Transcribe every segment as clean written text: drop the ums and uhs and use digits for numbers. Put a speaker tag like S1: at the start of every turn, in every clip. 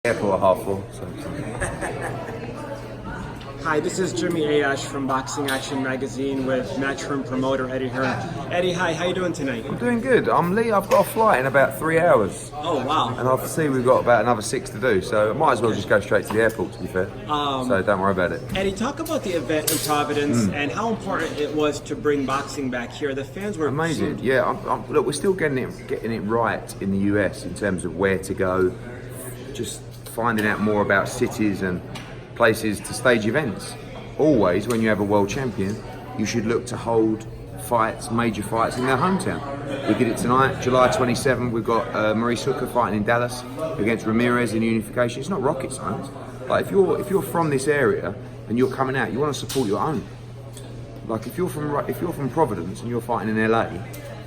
S1: Airport at half full. So.
S2: Hi, this is Jimmy Ayash from Boxing Action Magazine with Matchroom promoter Eddie Hearn. Eddie, hi, how you doing tonight?
S1: I'm doing good. I'm Lee. I've got a flight in about 3 hours.
S2: Oh, wow.
S1: And I see we've got about another 6 to do, so I might as well just go straight to the airport, to be fair. So don't worry about it.
S2: Eddie, talk about the event in Providence and how important it was to bring boxing back here. The fans were
S1: amazing. Yeah, look, we're still getting it right in the US in terms of where to go, just finding out more about cities and places to stage events. Always, when you have a world champion, you should look to hold fights, major fights in their hometown. We did it tonight, July 27th. We've got Maurice Hooker fighting in Dallas against Ramirez in unification. It's not rocket science. Like if you're from this area and you're coming out, you want to support your own. Like if you're from Providence and you're fighting in LA,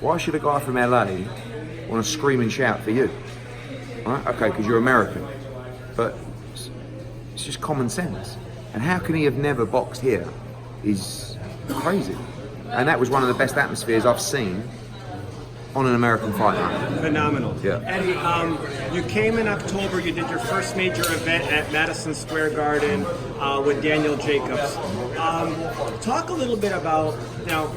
S1: why should a guy from LA want to scream and shout for you? Right? Okay, because you're American, but it's just common sense. And how can he have never boxed here is crazy. And that was one of the best atmospheres I've seen on an American fight night.
S2: Phenomenal.
S1: Yeah.
S2: Eddie, you came in October, you did your first major event at Madison Square Garden with Daniel Jacobs. Talk a little bit about, now,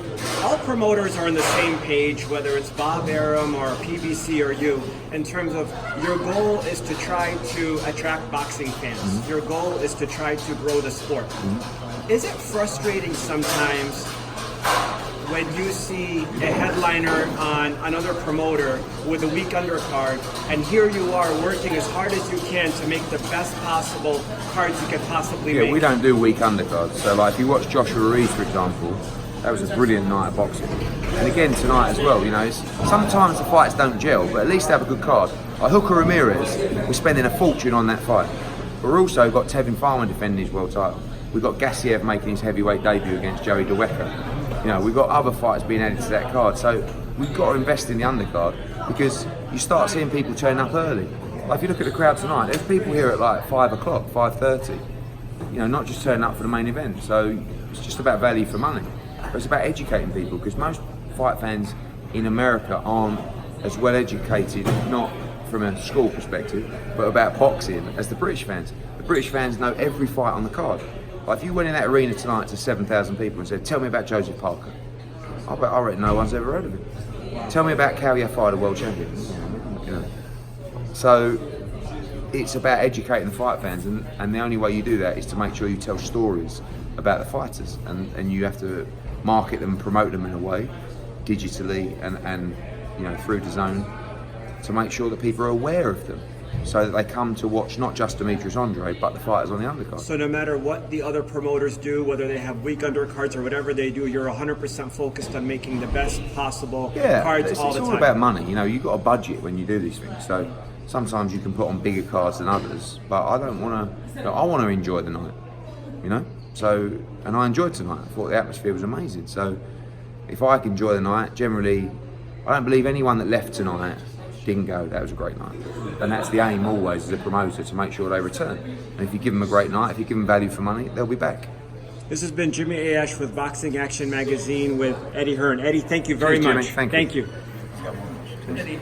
S2: all promoters are on the same page, whether it's Bob Arum or PBC or you, in terms of your goal is to try to attract boxing fans. Your goal is to try to grow the sport. Is it frustrating sometimes when you see a headliner on another promoter with a weak undercard, and here you are working as hard as you can to make the best possible cards you could possibly make?
S1: Yeah, we don't do weak undercards. So like if you watch Joshua Reed, for example, that was a brilliant night of boxing. And again tonight as well, you know, sometimes the fights don't gel, but at least have a good card. Like Hooker Ramirez, we're spending a fortune on that fight. But we've also got Tevin Farmer defending his world title. We've got Gassiev making his heavyweight debut against Joey DeWecker. You know, we've got other fighters being added to that card. So we've got to invest in the undercard because you start seeing people turn up early. Like if you look at the crowd tonight, there's people here at like 5 o'clock, 5:30. You know, not just turning up for the main event. So it's just about value for money. But it's about educating people because most fight fans in America aren't as well educated, not from a school perspective, but about boxing as the British fans. The British fans know every fight on the card. Like if you went in that arena tonight to 7,000 people and said, tell me about Joseph Parker, I reckon no one's ever heard of him. Tell me about Cal Yafai, the world champion. You know. So it's about educating the fight fans, and the only way you do that is to make sure you tell stories about the fighters, and you have to market them and promote them in a way, digitally and you know, through DAZN, to make sure that people are aware of them, so that they come to watch not just Demetrius Andre, but the fighters on the undercard.
S2: So no matter what the other promoters do, whether they have weak undercards or whatever they do, you're 100% focused on making the best possible cards all the time.
S1: It's all about money. You know, you've got a budget when you do these things. So sometimes you can put on bigger cards than others, but I don't want to. I want to enjoy the night. You know. So, and I enjoyed tonight. I thought the atmosphere was amazing. So if I can enjoy the night, generally, I don't believe anyone that left tonight didn't go, that was a great night. And that's the aim always as a promoter, to make sure they return. And if you give them a great night, if you give them value for money, they'll be back.
S2: This has been Jimmy Ayash with Boxing Action Magazine with Eddie Hearn. Eddie, thank you very much.
S1: Jimmy. Thank you.
S2: Thank you.